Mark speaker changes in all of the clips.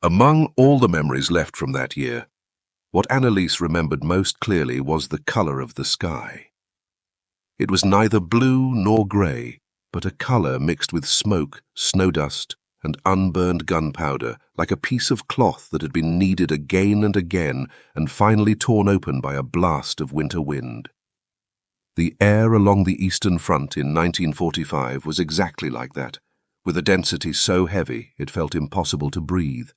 Speaker 1: Among all the memories left from that year, what Annaliese remembered most clearly was the colour of the sky. It was neither blue nor grey, but a colour mixed with smoke, snow dust, and unburned gunpowder, like a piece of cloth that had been kneaded again and again and finally torn open by a blast of winter wind. The air along the Eastern Front in 1945 was exactly like that, with a density so heavy it felt impossible to breathe.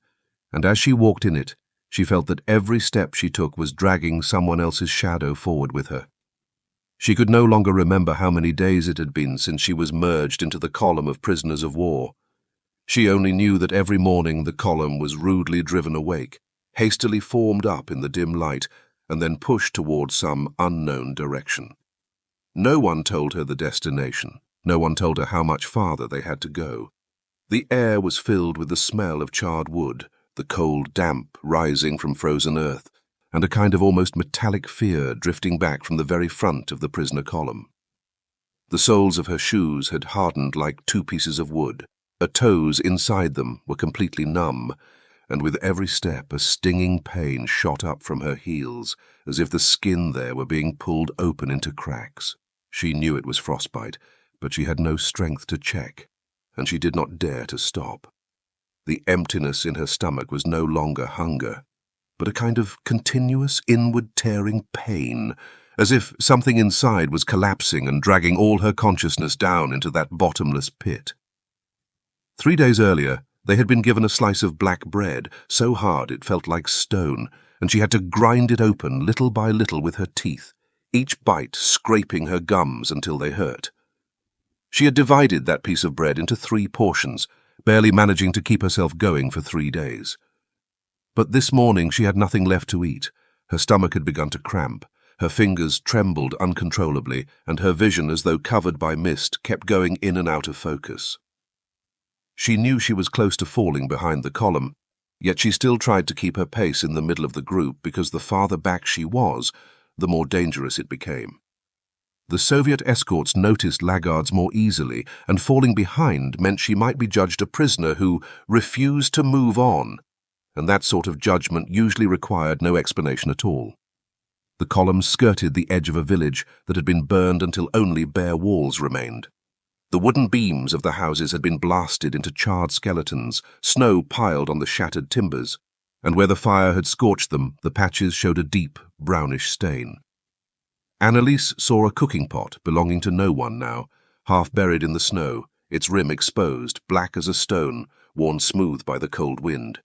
Speaker 1: And as she walked in it, she felt that every step she took was dragging someone else's shadow forward with her. She could no longer remember how many days it had been since she was merged into the column of prisoners of war. She only knew that every morning the column was rudely driven awake, hastily formed up in the dim light, and then pushed towards some unknown direction. No one told her the destination. No one told her how much farther they had to go. The air was filled with the smell of charred wood, the cold damp rising from frozen earth, and a kind of almost metallic fear drifting back from the very front of the prisoner column. The soles of her shoes had hardened like two pieces of wood. Her toes inside them were completely numb, and with every step a stinging pain shot up from her heels, as if the skin there were being pulled open into cracks. She knew it was frostbite, but she had no strength to check, and she did not dare to stop. The emptiness in her stomach was no longer hunger, but a kind of continuous inward-tearing pain, as if something inside was collapsing and dragging all her consciousness down into that bottomless pit. 3 days earlier, they had been given a slice of black bread, so hard it felt like stone, and she had to grind it open little by little with her teeth, each bite scraping her gums until they hurt. She had divided that piece of bread into 3 portions, barely managing to keep herself going for 3 days. But this morning she had nothing left to eat. Her stomach had begun to cramp, her fingers trembled uncontrollably, and her vision, as though covered by mist, kept going in and out of focus. She knew she was close to falling behind the column, yet she still tried to keep her pace in the middle of the group because the farther back she was, the more dangerous it became. The Soviet escorts noticed laggards more easily, and falling behind meant she might be judged a prisoner who refused to move on, and that sort of judgment usually required no explanation at all. The column skirted the edge of a village that had been burned until only bare walls remained. The wooden beams of the houses had been blasted into charred skeletons, snow piled on the shattered timbers, and where the fire had scorched them, the patches showed a deep, brownish stain. Annaliese saw a cooking pot belonging to no one now, half buried in the snow, its rim exposed, black as a stone, worn smooth by the cold wind.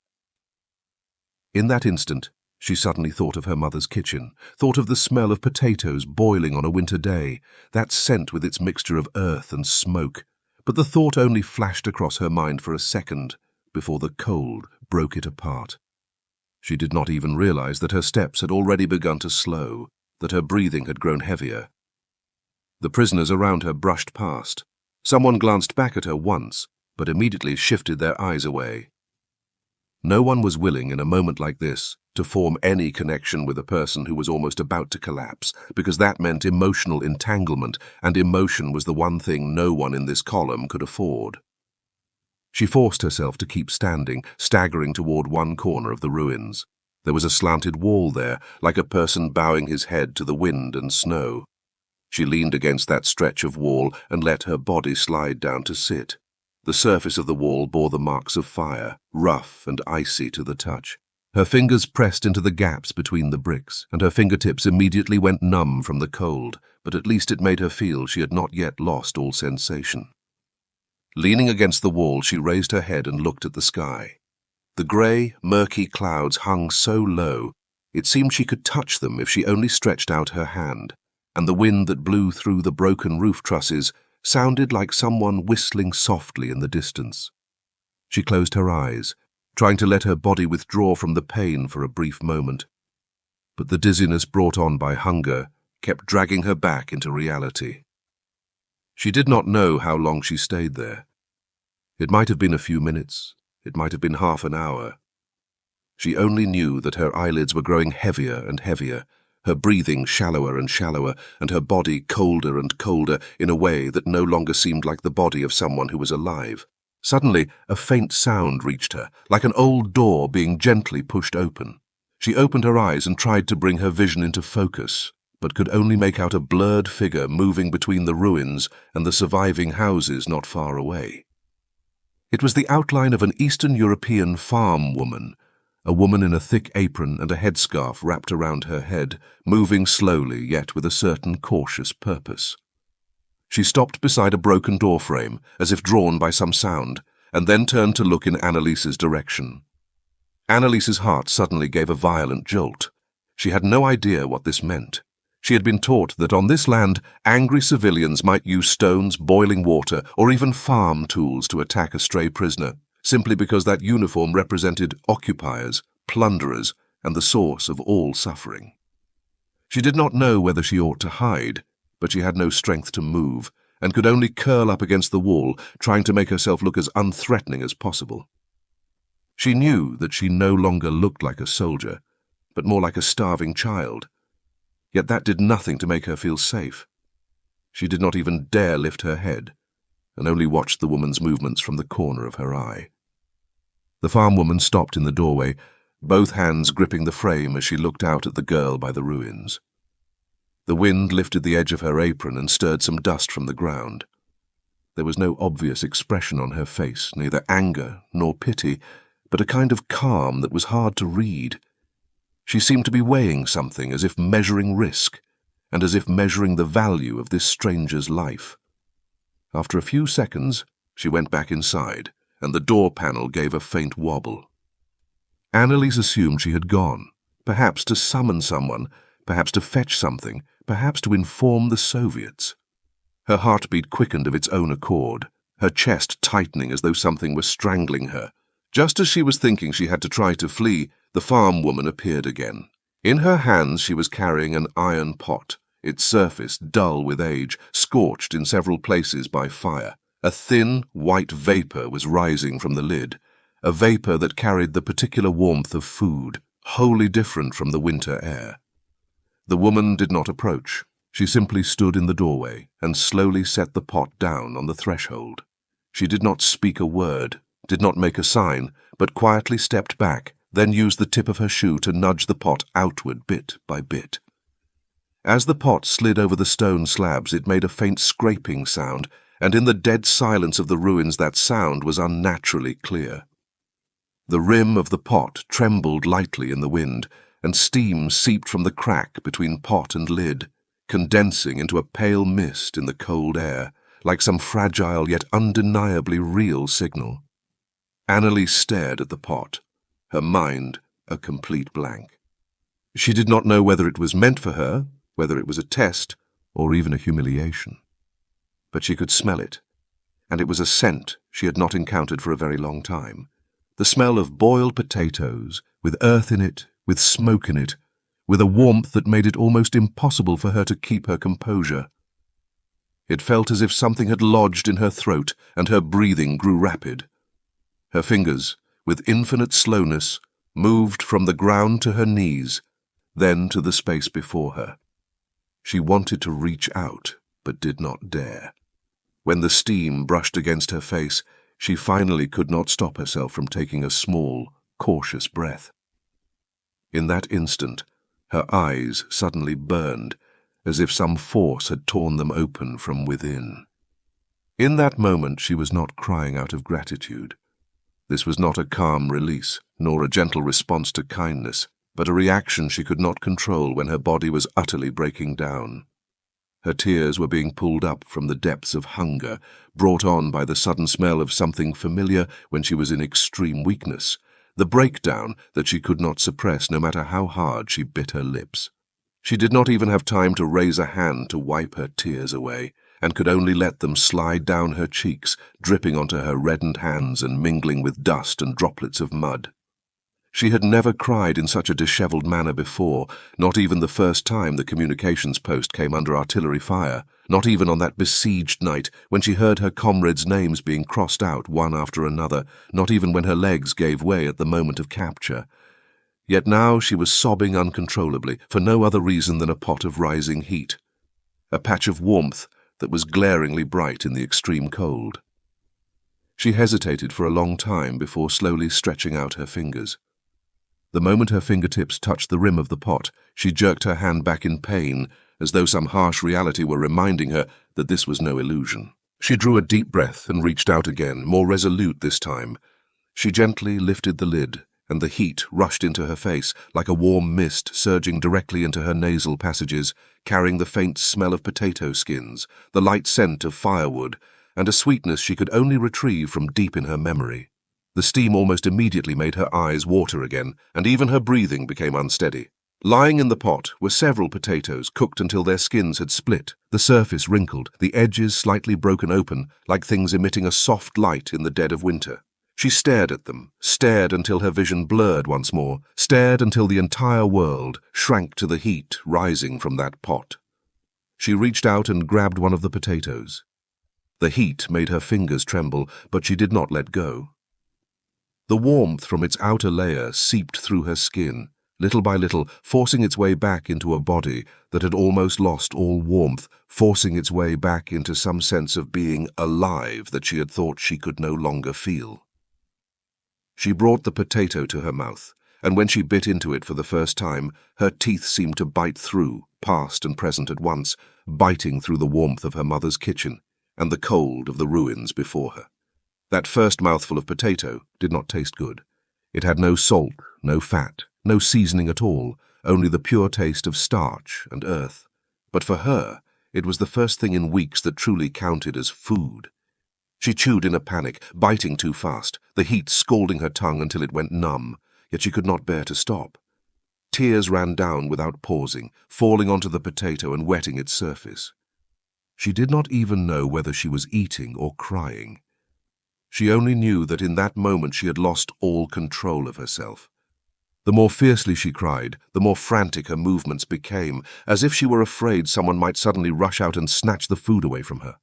Speaker 1: In that instant, she suddenly thought of her mother's kitchen, thought of the smell of potatoes boiling on a winter day, that scent with its mixture of earth and smoke, but the thought only flashed across her mind for a second before the cold broke it apart. She did not even realize that her steps had already begun to slow, that her breathing had grown heavier. The prisoners around her brushed past. Someone glanced back at her once, but immediately shifted their eyes away. No one was willing in a moment like this to form any connection with a person who was almost about to collapse, because that meant emotional entanglement, and emotion was the one thing no one in this column could afford. She forced herself to keep standing, staggering toward one corner of the ruins. There was a slanted wall there, like a person bowing his head to the wind and snow. She leaned against that stretch of wall and let her body slide down to sit. The surface of the wall bore the marks of fire, rough and icy to the touch. Her fingers pressed into the gaps between the bricks, and her fingertips immediately went numb from the cold, but at least it made her feel she had not yet lost all sensation. Leaning against the wall, she raised her head and looked at the sky. The grey, murky clouds hung so low, it seemed she could touch them if she only stretched out her hand, and the wind that blew through the broken roof trusses sounded like someone whistling softly in the distance. She closed her eyes, trying to let her body withdraw from the pain for a brief moment. But the dizziness brought on by hunger kept dragging her back into reality. She did not know how long she stayed there. It might have been a few minutes. It might have been half an hour. She only knew that her eyelids were growing heavier and heavier, her breathing shallower and shallower, and her body colder and colder in a way that no longer seemed like the body of someone who was alive. Suddenly, a faint sound reached her, like an old door being gently pushed open. She opened her eyes and tried to bring her vision into focus, but could only make out a blurred figure moving between the ruins and the surviving houses not far away. It was the outline of an Eastern European farm woman, a woman in a thick apron and a headscarf wrapped around her head, moving slowly yet with a certain cautious purpose. She stopped beside a broken doorframe, as if drawn by some sound, and then turned to look in Annaliese's direction. Annaliese's heart suddenly gave a violent jolt. She had no idea what this meant. She had been taught that on this land, angry civilians might use stones, boiling water, or even farm tools to attack a stray prisoner, simply because that uniform represented occupiers, plunderers, and the source of all suffering. She did not know whether she ought to hide, but she had no strength to move, and could only curl up against the wall, trying to make herself look as unthreatening as possible. She knew that she no longer looked like a soldier, but more like a starving child. Yet that did nothing to make her feel safe. She did not even dare lift her head, and only watched the woman's movements from the corner of her eye. The farm woman stopped in the doorway, both hands gripping the frame as she looked out at the girl by the ruins. The wind lifted the edge of her apron and stirred some dust from the ground. There was no obvious expression on her face, neither anger nor pity, but a kind of calm that was hard to read. She seemed to be weighing something, as if measuring risk, and as if measuring the value of this stranger's life. After a few seconds, she went back inside, and the door panel gave a faint wobble. Annaliese assumed she had gone, perhaps to summon someone, perhaps to fetch something, perhaps to inform the Soviets. Her heartbeat quickened of its own accord, her chest tightening as though something were strangling her. Just as she was thinking she had to try to flee, the farm woman appeared again. In her hands she was carrying an iron pot, its surface dull with age, scorched in several places by fire. A thin, white vapor was rising from the lid, a vapor that carried the particular warmth of food, wholly different from the winter air. The woman did not approach. She simply stood in the doorway and slowly set the pot down on the threshold. She did not speak a word, did not make a sign, but quietly stepped back, then used the tip of her shoe to nudge the pot outward bit by bit. As the pot slid over the stone slabs, it made a faint scraping sound, and in the dead silence of the ruins that sound was unnaturally clear. The rim of the pot trembled lightly in the wind, and steam seeped from the crack between pot and lid, condensing into a pale mist in the cold air, like some fragile yet undeniably real signal. Annaliese stared at the pot, her mind a complete blank. She did not know whether it was meant for her, whether it was a test, or even a humiliation. But she could smell it, and it was a scent she had not encountered for a very long time. The smell of boiled potatoes, with earth in it, with smoke in it, with a warmth that made it almost impossible for her to keep her composure. It felt as if something had lodged in her throat, and her breathing grew rapid. Her fingers, with infinite slowness, moved from the ground to her knees, then to the space before her. She wanted to reach out, but did not dare. When the steam brushed against her face, she finally could not stop herself from taking a small, cautious breath. In that instant, her eyes suddenly burned, as if some force had torn them open from within. In that moment she was not crying out of gratitude. This was not a calm release, nor a gentle response to kindness, but a reaction she could not control when her body was utterly breaking down. Her tears were being pulled up from the depths of hunger, brought on by the sudden smell of something familiar when she was in extreme weakness, the breakdown that she could not suppress no matter how hard she bit her lips. She did not even have time to raise a hand to wipe her tears away, and could only let them slide down her cheeks, dripping onto her reddened hands and mingling with dust and droplets of mud. She had never cried in such a dishevelled manner before, not even the first time the communications post came under artillery fire, not even on that besieged night when she heard her comrades' names being crossed out one after another, not even when her legs gave way at the moment of capture. Yet now she was sobbing uncontrollably, for no other reason than a pot of rising heat, a patch of warmth that was glaringly bright in the extreme cold. She hesitated for a long time before slowly stretching out her fingers. The moment her fingertips touched the rim of the pot, she jerked her hand back in pain, as though some harsh reality were reminding her that this was no illusion. She drew a deep breath and reached out again, more resolute this time. She gently lifted the lid, and the heat rushed into her face like a warm mist surging directly into her nasal passages, carrying the faint smell of potato skins, the light scent of firewood, and a sweetness she could only retrieve from deep in her memory. The steam almost immediately made her eyes water again, and even her breathing became unsteady. Lying in the pot were several potatoes cooked until their skins had split, the surface wrinkled, the edges slightly broken open, like things emitting a soft light in the dead of winter. She stared at them, stared until her vision blurred once more, stared until the entire world shrank to the heat rising from that pot. She reached out and grabbed one of the potatoes. The heat made her fingers tremble, but she did not let go. The warmth from its outer layer seeped through her skin, little by little, forcing its way back into a body that had almost lost all warmth, forcing its way back into some sense of being alive that she had thought she could no longer feel. She brought the potato to her mouth, and when she bit into it for the first time, her teeth seemed to bite through, past and present at once, biting through the warmth of her mother's kitchen and the cold of the ruins before her. That first mouthful of potato did not taste good. It had no salt, no fat, no seasoning at all, only the pure taste of starch and earth. But for her, it was the first thing in weeks that truly counted as food. She chewed in a panic, biting too fast, the heat scalding her tongue until it went numb, yet she could not bear to stop. Tears ran down without pausing, falling onto the potato and wetting its surface. She did not even know whether she was eating or crying. She only knew that in that moment she had lost all control of herself. The more fiercely she cried, the more frantic her movements became, as if she were afraid someone might suddenly rush out and snatch the food away from her.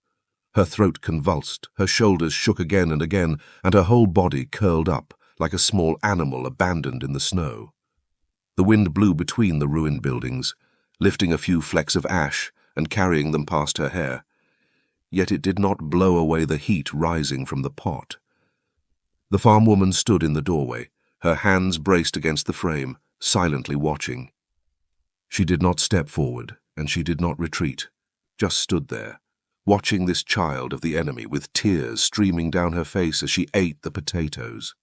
Speaker 1: Her throat convulsed, her shoulders shook again and again, and her whole body curled up, like a small animal abandoned in the snow. The wind blew between the ruined buildings, lifting a few flecks of ash and carrying them past her hair. Yet it did not blow away the heat rising from the pot. The farm woman stood in the doorway, her hands braced against the frame, silently watching. She did not step forward, and she did not retreat, just stood there, watching this child of the enemy with tears streaming down her face as she ate the potatoes.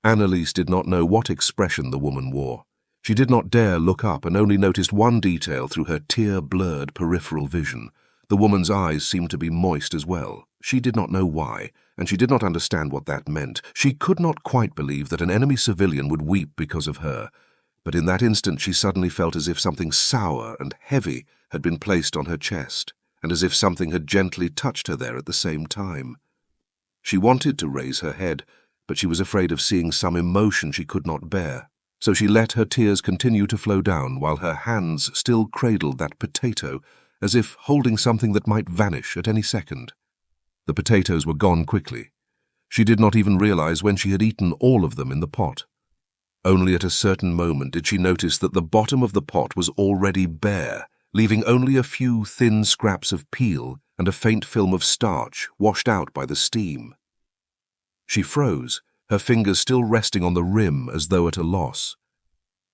Speaker 1: Annaliese did not know what expression the woman wore. She did not dare look up and only noticed one detail through her tear-blurred peripheral vision. The woman's eyes seemed to be moist as well. She did not know why, and she did not understand what that meant. She could not quite believe that an enemy civilian would weep because of her, but in that instant she suddenly felt as if something sour and heavy had been placed on her chest, and as if something had gently touched her there at the same time. She wanted to raise her head, but she was afraid of seeing some emotion she could not bear. So she let her tears continue to flow down while her hands still cradled that potato, as if holding something that might vanish at any second. The potatoes were gone quickly. She did not even realize when she had eaten all of them in the pot. Only at a certain moment did she notice that the bottom of the pot was already bare, leaving only a few thin scraps of peel and a faint film of starch washed out by the steam. She froze, her fingers still resting on the rim as though at a loss.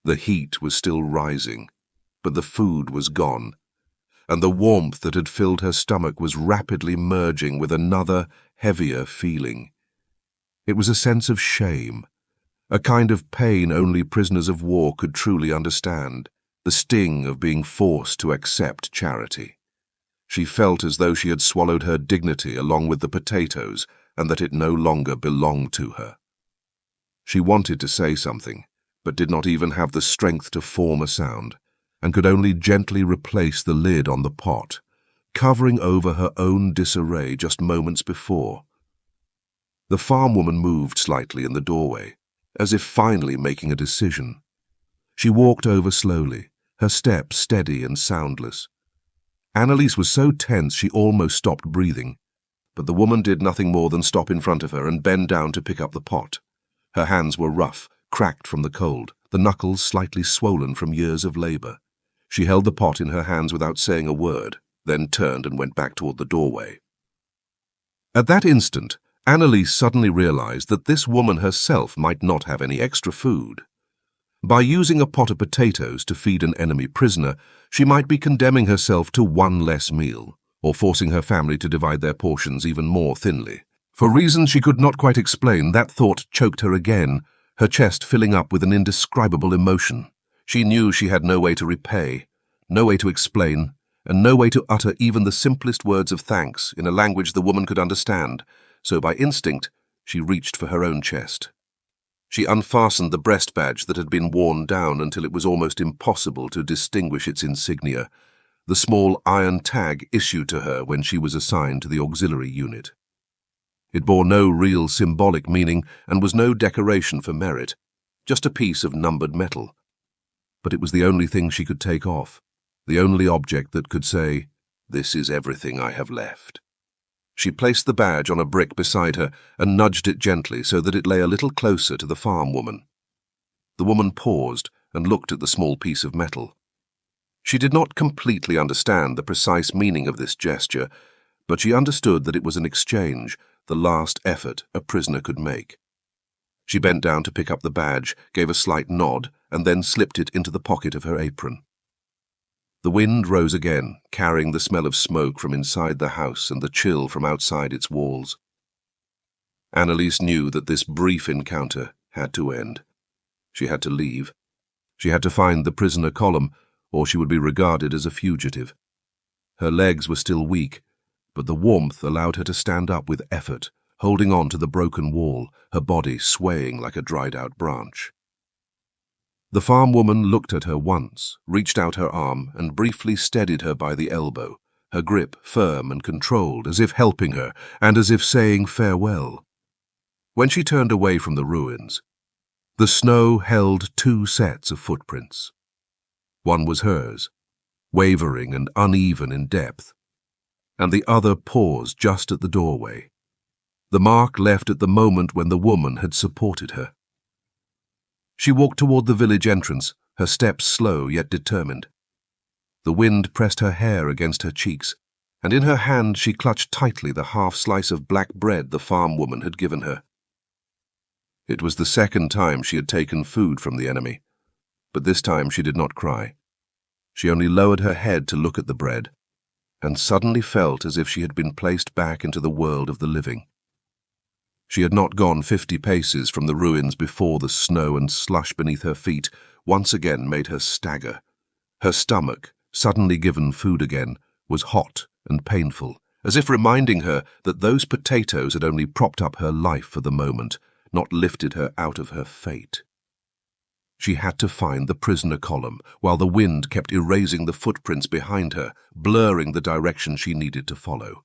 Speaker 1: The heat was still rising, but the food was gone, and the warmth that had filled her stomach was rapidly merging with another, heavier feeling. It was a sense of shame, a kind of pain only prisoners of war could truly understand, the sting of being forced to accept charity. She felt as though she had swallowed her dignity along with the potatoes, and that it no longer belonged to her. She wanted to say something, but did not even have the strength to form a sound, and could only gently replace the lid on the pot, covering over her own disarray just moments before. The farm woman moved slightly in the doorway, as if finally making a decision. She walked over slowly, her step steady and soundless. Annaliese was so tense she almost stopped breathing, but the woman did nothing more than stop in front of her and bend down to pick up the pot. Her hands were rough, cracked from the cold, the knuckles slightly swollen from years of labor. She held the pot in her hands without saying a word, then turned and went back toward the doorway. At that instant, Annaliese suddenly realized that this woman herself might not have any extra food. By using a pot of potatoes to feed an enemy prisoner, she might be condemning herself to one less meal, or forcing her family to divide their portions even more thinly. For reasons she could not quite explain, that thought choked her again, her chest filling up with an indescribable emotion. She knew she had no way to repay, no way to explain, and no way to utter even the simplest words of thanks in a language the woman could understand, so by instinct she reached for her own chest. She unfastened the breast badge that had been worn down until it was almost impossible to distinguish its insignia, the small iron tag issued to her when she was assigned to the auxiliary unit. It bore no real symbolic meaning and was no decoration for merit, just a piece of numbered metal. But it was the only thing she could take off, the only object that could say, "This is everything I have left." She placed the badge on a brick beside her and nudged it gently so that it lay a little closer to the farm woman. The woman paused and looked at the small piece of metal. She did not completely understand the precise meaning of this gesture, but she understood that it was an exchange, the last effort a prisoner could make. She bent down to pick up the badge, gave a slight nod, and then slipped it into the pocket of her apron. The wind rose again, carrying the smell of smoke from inside the house and the chill from outside its walls. Annaliese knew that this brief encounter had to end. She had to leave. She had to find the prisoner column, or she would be regarded as a fugitive. Her legs were still weak, but the warmth allowed her to stand up with effort, holding on to the broken wall, her body swaying like a dried-out branch. The farm woman looked at her once, reached out her arm, and briefly steadied her by the elbow, her grip firm and controlled, as if helping her, and as if saying farewell. When she turned away from the ruins, the snow held two sets of footprints. One was hers, wavering and uneven in depth, and the other paused just at the doorway, the mark left at the moment when the woman had supported her. She walked toward the village entrance, her steps slow yet determined. The wind pressed her hair against her cheeks, and in her hand she clutched tightly the half-slice of black bread the farm woman had given her. It was the second time she had taken food from the enemy, but this time she did not cry. She only lowered her head to look at the bread, and suddenly felt as if she had been placed back into the world of the living. She had not gone 50 paces from the ruins before the snow and slush beneath her feet once again made her stagger. Her stomach, suddenly given food again, was hot and painful, as if reminding her that those potatoes had only propped up her life for the moment, not lifted her out of her fate. She had to find the prisoner column, while the wind kept erasing the footprints behind her, blurring the direction she needed to follow.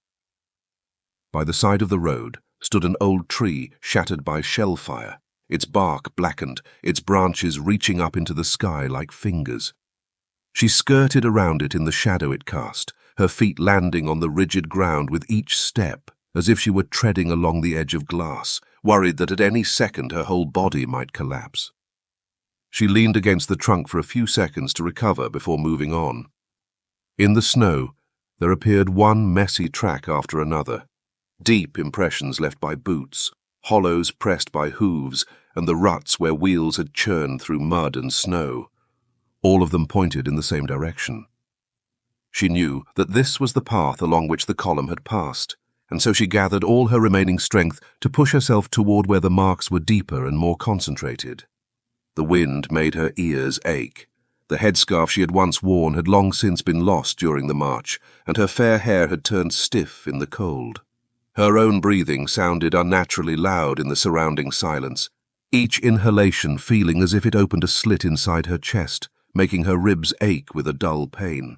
Speaker 1: By the side of the road stood an old tree shattered by shell fire, its bark blackened, its branches reaching up into the sky like fingers. She skirted around it in the shadow it cast, her feet landing on the rigid ground with each step, as if she were treading along the edge of glass, worried that at any second her whole body might collapse. She leaned against the trunk for a few seconds to recover before moving on. In the snow, there appeared one messy track after another, deep impressions left by boots, hollows pressed by hooves, and the ruts where wheels had churned through mud and snow. All of them pointed in the same direction. She knew that this was the path along which the column had passed, and so she gathered all her remaining strength to push herself toward where the marks were deeper and more concentrated. The wind made her ears ache. The headscarf she had once worn had long since been lost during the march, and her fair hair had turned stiff in the cold. Her own breathing sounded unnaturally loud in the surrounding silence, each inhalation feeling as if it opened a slit inside her chest, making her ribs ache with a dull pain.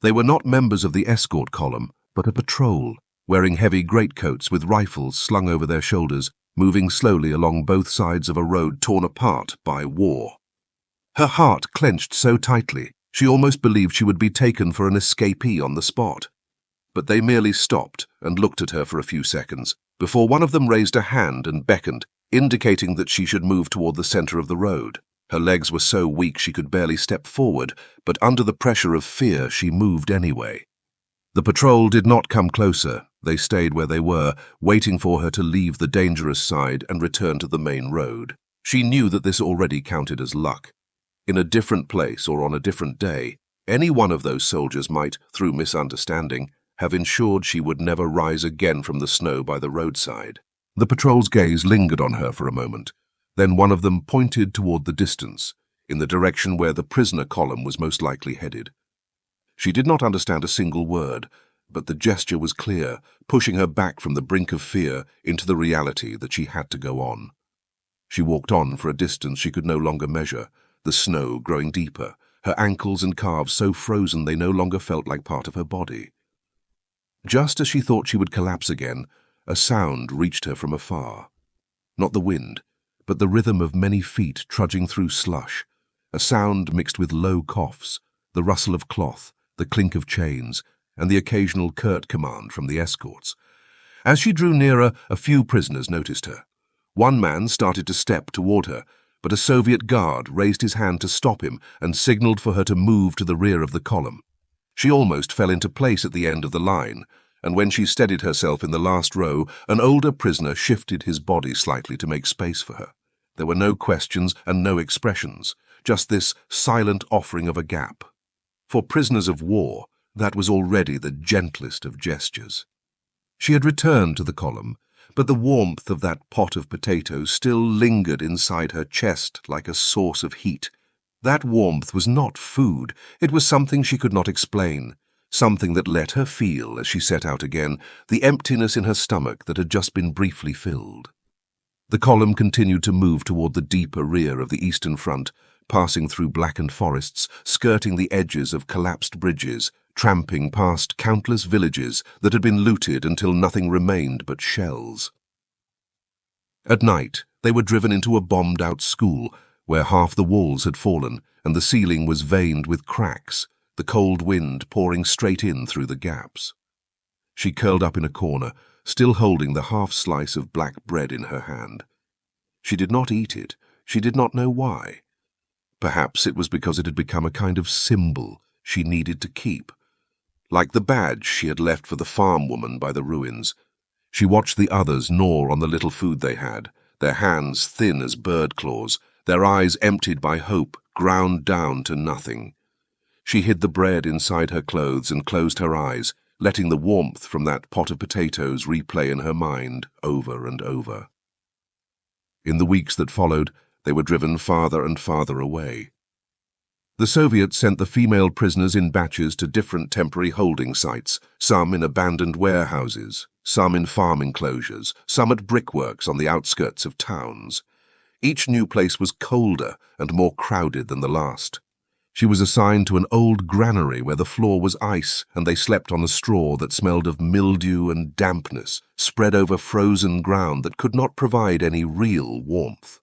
Speaker 1: They were not members of the escort column, but a patrol, wearing heavy greatcoats with rifles slung over their shoulders, moving slowly along both sides of a road torn apart by war. Her heart clenched so tightly, she almost believed she would be taken for an escapee on the spot. But they merely stopped and looked at her for a few seconds, before one of them raised a hand and beckoned, indicating that she should move toward the center of the road. Her legs were so weak she could barely step forward, but under the pressure of fear she moved anyway. The patrol did not come closer, They stayed where they were, waiting for her to leave the dangerous side and return to the main road. She knew that this already counted as luck. In a different place or on a different day, any one of those soldiers might, through misunderstanding, have ensured she would never rise again from the snow by the roadside. The patrol's gaze lingered on her for a moment. Then one of them pointed toward the distance, in the direction where the prisoner column was most likely headed. She did not understand a single word, but the gesture was clear, pushing her back from the brink of fear into the reality that she had to go on. She walked on for a distance she could no longer measure, the snow growing deeper, her ankles and calves so frozen they no longer felt like part of her body. Just as she thought she would collapse again, a sound reached her from afar. Not the wind, but the rhythm of many feet trudging through slush, a sound mixed with low coughs, the rustle of cloth, the clink of chains, and the occasional curt command from the escorts. As she drew nearer, a few prisoners noticed her. One man started to step toward her, but a Soviet guard raised his hand to stop him and signaled for her to move to the rear of the column. She almost fell into place at the end of the line, and when she steadied herself in the last row, an older prisoner shifted his body slightly to make space for her. There were no questions and no expressions, just this silent offering of a gap. For prisoners of war, that was already the gentlest of gestures. She had returned to the column, but the warmth of that pot of potatoes still lingered inside her chest like a source of heat. That warmth was not food, it was something she could not explain, something that let her feel, as she set out again, the emptiness in her stomach that had just been briefly filled. The column continued to move toward the deeper rear of the Eastern Front, passing through blackened forests, skirting the edges of collapsed bridges, tramping past countless villages that had been looted until nothing remained but shells. At night, they were driven into a bombed-out school, where half the walls had fallen and the ceiling was veined with cracks, the cold wind pouring straight in through the gaps. She curled up in a corner, still holding the half-slice of black bread in her hand. She did not eat it. She did not know why. Perhaps it was because it had become a kind of symbol she needed to keep. Like the badge she had left for the farm woman by the ruins. She watched the others gnaw on the little food they had, their hands thin as bird claws, their eyes emptied by hope, ground down to nothing. She hid the bread inside her clothes and closed her eyes, letting the warmth from that pot of potatoes replay in her mind over and over. In the weeks that followed, they were driven farther and farther away. The Soviets sent the female prisoners in batches to different temporary holding sites, some in abandoned warehouses, some in farm enclosures, some at brickworks on the outskirts of towns. Each new place was colder and more crowded than the last. She was assigned to an old granary where the floor was ice and they slept on a straw that smelled of mildew and dampness, spread over frozen ground that could not provide any real warmth.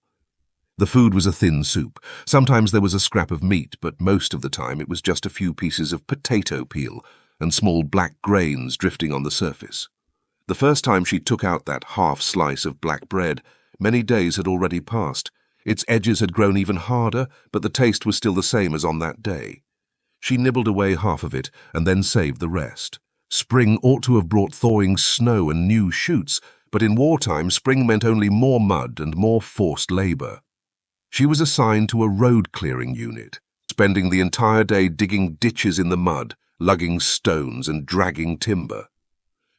Speaker 1: The food was a thin soup. Sometimes there was a scrap of meat, but most of the time it was just a few pieces of potato peel and small black grains drifting on the surface. The first time she took out that half slice of black bread, many days had already passed. Its edges had grown even harder, but the taste was still the same as on that day. She nibbled away half of it and then saved the rest. Spring ought to have brought thawing snow and new shoots, but in wartime spring meant only more mud and more forced labor. She was assigned to a road-clearing unit, spending the entire day digging ditches in the mud, lugging stones and dragging timber.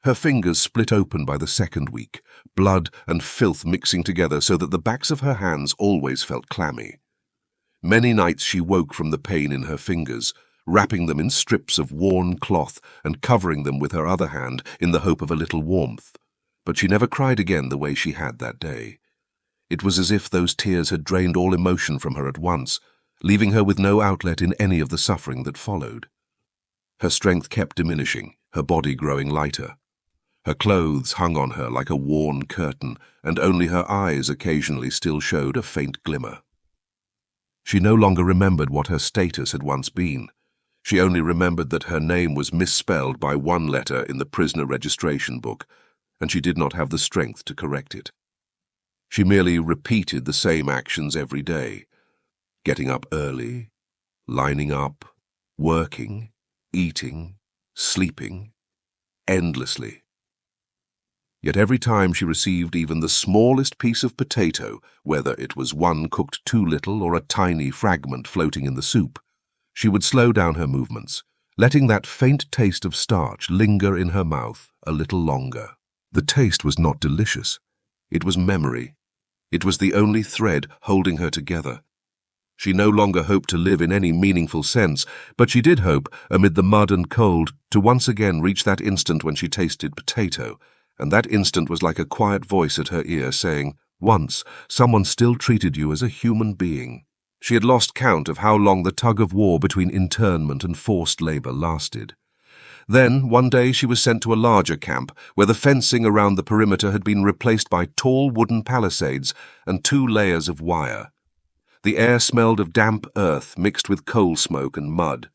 Speaker 1: Her fingers split open by the second week, blood and filth mixing together so that the backs of her hands always felt clammy. Many nights she woke from the pain in her fingers, wrapping them in strips of worn cloth and covering them with her other hand in the hope of a little warmth. But she never cried again the way she had that day. It was as if those tears had drained all emotion from her at once, leaving her with no outlet in any of the suffering that followed. Her strength kept diminishing, her body growing lighter. Her clothes hung on her like a worn curtain, and only her eyes occasionally still showed a faint glimmer. She no longer remembered what her status had once been. She only remembered that her name was misspelled by one letter in the prisoner registration book, and she did not have the strength to correct it. She merely repeated the same actions every day, getting up early, lining up, working, eating, sleeping, endlessly. Yet every time she received even the smallest piece of potato, whether it was one cooked too little or a tiny fragment floating in the soup, she would slow down her movements, letting that faint taste of starch linger in her mouth a little longer. The taste was not delicious. It was memory. It was the only thread holding her together. She no longer hoped to live in any meaningful sense, but she did hope, amid the mud and cold, to once again reach that instant when she tasted potato, and that instant was like a quiet voice at her ear saying, "Once, someone still treated you as a human being." She had lost count of how long the tug-of-war between internment and forced labor lasted. Then, one day, she was sent to a larger camp, where the fencing around the perimeter had been replaced by tall wooden palisades and 2 layers of wire. The air smelled of damp earth mixed with coal smoke and mud.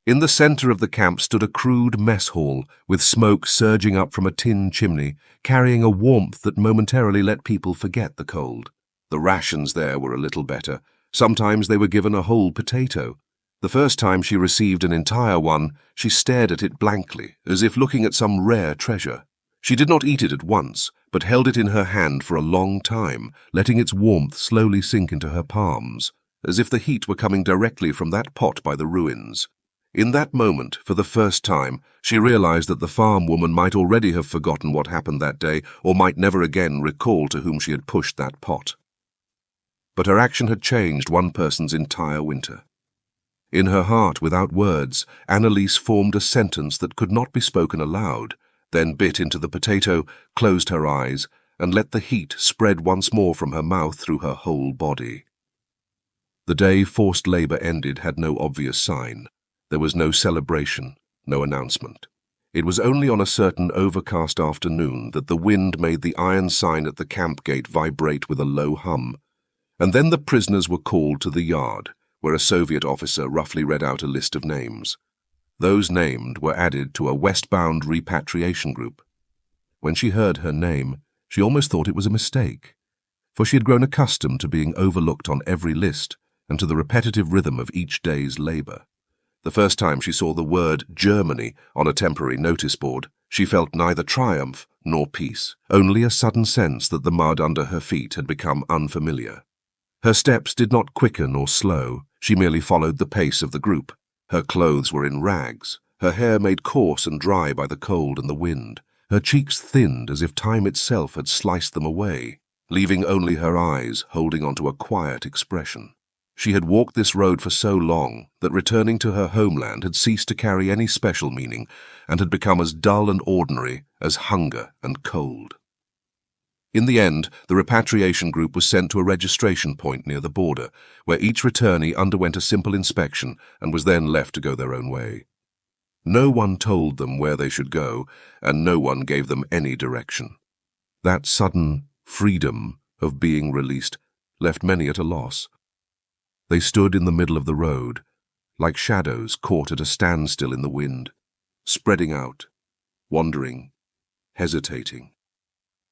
Speaker 1: In the center of the camp stood a crude mess hall, with smoke surging up from a tin chimney, carrying a warmth that momentarily let people forget the cold. The rations there were a little better. Sometimes they were given a whole potato. The first time she received an entire one, she stared at it blankly, as if looking at some rare treasure. She did not eat it at once, but held it in her hand for a long time, letting its warmth slowly sink into her palms, as if the heat were coming directly from that pot by the ruins. In that moment, for the first time, she realized that the farm woman might already have forgotten what happened that day, or might never again recall to whom she had pushed that pot. But her action had changed one person's entire winter. In her heart, without words, Annaliese formed a sentence that could not be spoken aloud, then bit into the potato, closed her eyes, and let the heat spread once more from her mouth through her whole body. The day forced labor ended had no obvious sign. There was no celebration, no announcement. It was only on a certain overcast afternoon that the wind made the iron sign at the camp gate vibrate with a low hum, and then the prisoners were called to the yard, where a Soviet officer roughly read out a list of names. Those named were added to a westbound repatriation group. When she heard her name, she almost thought it was a mistake, for she had grown accustomed to being overlooked on every list and to the repetitive rhythm of each day's labor. The first time she saw the word Germany on a temporary notice board, she felt neither triumph nor peace, only a sudden sense that the mud under her feet had become unfamiliar. Her steps did not quicken or slow, she merely followed the pace of the group. Her clothes were in rags, her hair made coarse and dry by the cold and the wind, her cheeks thinned as if time itself had sliced them away, leaving only her eyes holding onto a quiet expression. She had walked this road for so long that returning to her homeland had ceased to carry any special meaning and had become as dull and ordinary as hunger and cold. In the end, the repatriation group was sent to a registration point near the border, where each returnee underwent a simple inspection and was then left to go their own way. No one told them where they should go, and no one gave them any direction. That sudden freedom of being released left many at a loss. They stood in the middle of the road, like shadows caught at a standstill in the wind, spreading out, wandering, hesitating.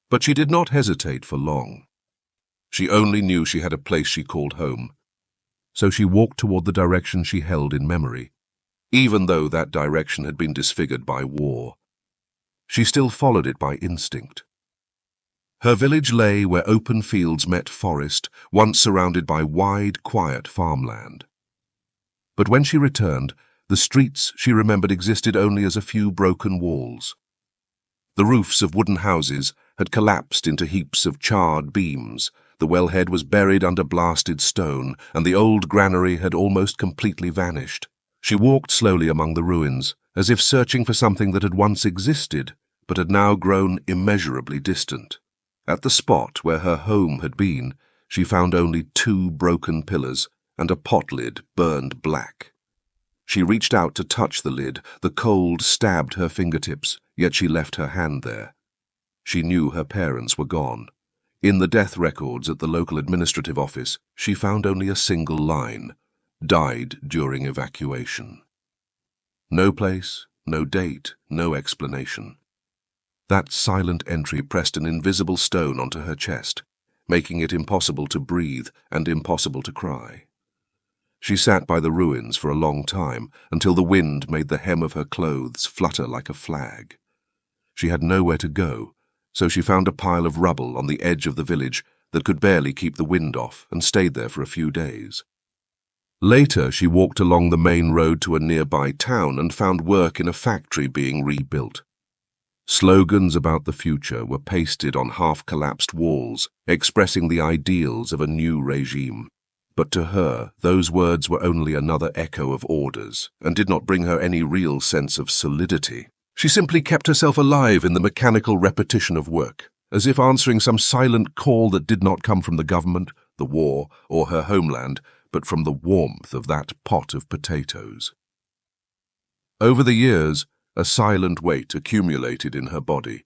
Speaker 1: But she did not hesitate for long. She only knew she had a place she called home, so she walked toward the direction she held in memory, even though that direction had been disfigured by war. She still followed it by instinct. Her village lay where open fields met forest, once surrounded by wide, quiet farmland. But when she returned, the streets she remembered existed only as a few broken walls. The roofs of wooden houses had collapsed into heaps of charred beams, the wellhead was buried under blasted stone, and the old granary had almost completely vanished. She walked slowly among the ruins, as if searching for something that had once existed, but had now grown immeasurably distant. At the spot where her home had been, she found only 2 broken pillars and a pot lid burned black. She reached out to touch the lid. The cold stabbed her fingertips, yet she left her hand there. She knew her parents were gone. In the death records at the local administrative office, she found only a single line: died during evacuation. No place, no date, no explanation. That silent entry pressed an invisible stone onto her chest, making it impossible to breathe and impossible to cry. She sat by the ruins for a long time, until the wind made the hem of her clothes flutter like a flag. She had nowhere to go, so she found a pile of rubble on the edge of the village that could barely keep the wind off and stayed there for a few days. Later, she walked along the main road to a nearby town and found work in a factory being rebuilt. Slogans about the future were pasted on half-collapsed walls, expressing the ideals of a new regime. But to her, those words were only another echo of orders and did not bring her any real sense of solidity. She simply kept herself alive in the mechanical repetition of work, as if answering some silent call that did not come from the government, the war, or her homeland, but from the warmth of that pot of potatoes. Over the years, a silent weight accumulated in her body.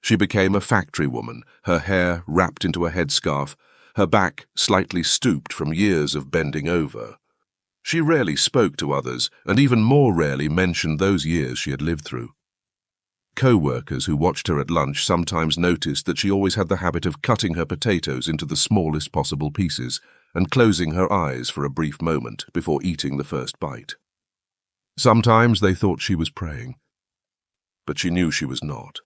Speaker 1: She became a factory woman, her hair wrapped into a headscarf, her back slightly stooped from years of bending over. She rarely spoke to others, and even more rarely mentioned those years she had lived through. Co-workers who watched her at lunch sometimes noticed that she always had the habit of cutting her potatoes into the smallest possible pieces and closing her eyes for a brief moment before eating the first bite. Sometimes they thought she was praying, but she knew she was not.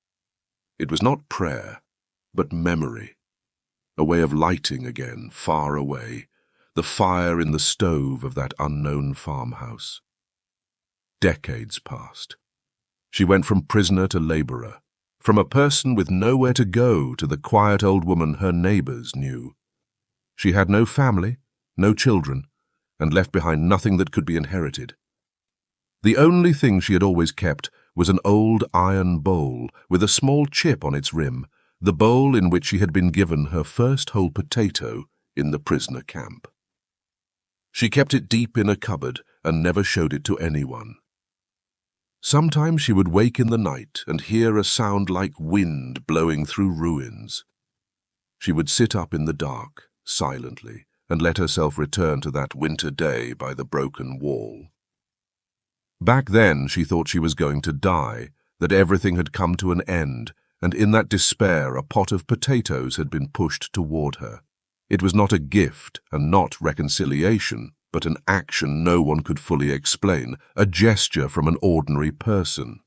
Speaker 1: It was not prayer, but memory, a way of lighting again, far away, the fire in the stove of that unknown farmhouse. Decades passed. She went from prisoner to laborer, from a person with nowhere to go to the quiet old woman her neighbors knew. She had no family, no children, and left behind nothing that could be inherited. The only thing she had always kept was an old iron bowl with a small chip on its rim, the bowl in which she had been given her first whole potato in the prisoner camp. She kept it deep in a cupboard and never showed it to anyone. Sometimes she would wake in the night and hear a sound like wind blowing through ruins. She would sit up in the dark, silently, and let herself return to that winter day by the broken wall. Back then, she thought she was going to die, that everything had come to an end, and in that despair a pot of potatoes had been pushed toward her. It was not a gift and not reconciliation, but an action no one could fully explain, a gesture from an ordinary person.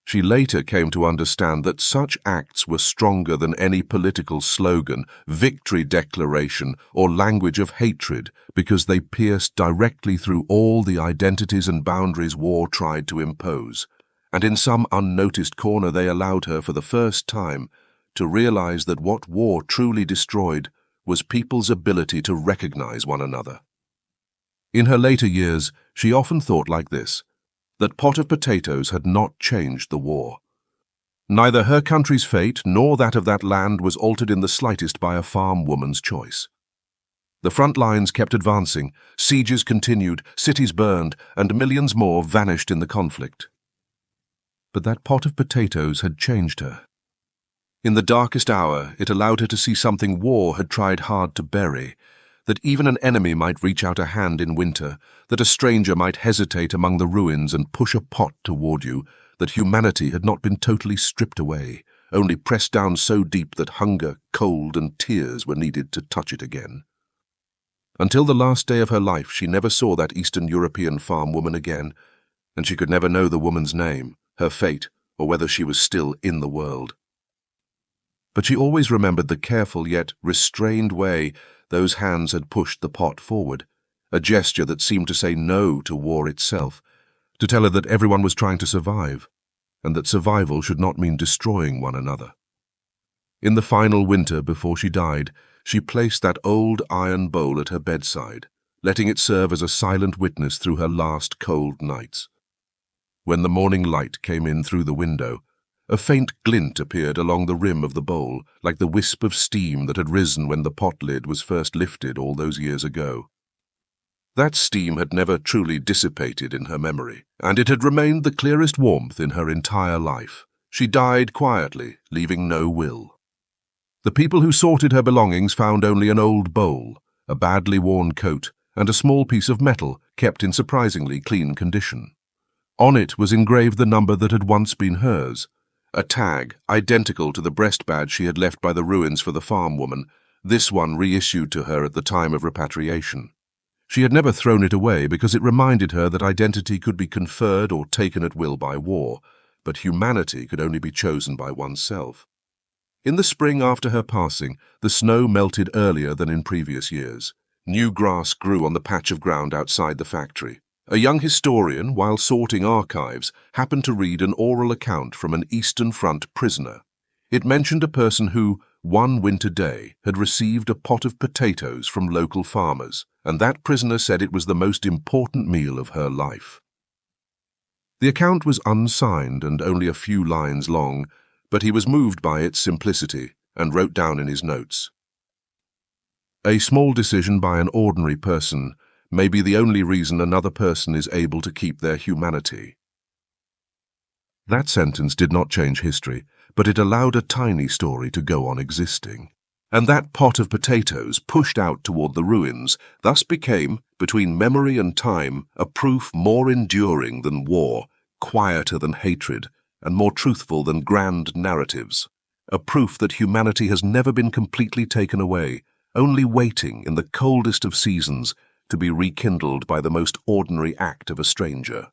Speaker 1: She later came to understand that such acts were stronger than any political slogan, victory declaration, or language of hatred because they pierced directly through all the identities and boundaries war tried to impose, and in some unnoticed corner they allowed her for the first time to realize that what war truly destroyed was people's ability to recognize one another. In her later years, she often thought like this: that pot of potatoes had not changed the war. Neither her country's fate nor that of that land was altered in the slightest by a farm woman's choice. The front lines kept advancing, sieges continued, cities burned, and millions more vanished in the conflict. But that pot of potatoes had changed her. In the darkest hour, it allowed her to see something war had tried hard to bury, that even an enemy might reach out a hand in winter, that a stranger might hesitate among the ruins and push a pot toward you, that humanity had not been totally stripped away, only pressed down so deep that hunger, cold, and tears were needed to touch it again. Until the last day of her life, she never saw that Eastern European farm woman again, and she could never know the woman's name, her fate, or whether she was still in the world. But she always remembered the careful yet restrained way those hands had pushed the pot forward, a gesture that seemed to say no to war itself, to tell her that everyone was trying to survive, and that survival should not mean destroying one another. In the final winter before she died, she placed that old iron bowl at her bedside, letting it serve as a silent witness through her last cold nights. When the morning light came in through the window, a faint glint appeared along the rim of the bowl, like the wisp of steam that had risen when the pot lid was first lifted all those years ago. That steam had never truly dissipated in her memory, and it had remained the clearest warmth in her entire life. She died quietly, leaving no will. The people who sorted her belongings found only an old bowl, a badly worn coat, and a small piece of metal kept in surprisingly clean condition. On it was engraved the number that had once been hers, a tag identical to the breast badge she had left by the ruins for the farm woman, this one reissued to her at the time of repatriation. She had never thrown it away because it reminded her that identity could be conferred or taken at will by war, but humanity could only be chosen by oneself. In the spring after her passing, the snow melted earlier than in previous years. New grass grew on the patch of ground outside the factory. A young historian, while sorting archives, happened to read an oral account from an Eastern Front prisoner. It mentioned a person who, one winter day, had received a pot of potatoes from local farmers, and that prisoner said it was the most important meal of her life. The account was unsigned and only a few lines long, but he was moved by its simplicity and wrote down in his notes, "A small decision by an ordinary person may be the only reason another person is able to keep their humanity." That sentence did not change history, but it allowed a tiny story to go on existing. And that pot of potatoes pushed out toward the ruins thus became, between memory and time, a proof more enduring than war, quieter than hatred, and more truthful than grand narratives. A proof that humanity has never been completely taken away, only waiting in the coldest of seasons to be rekindled by the most ordinary act of a stranger.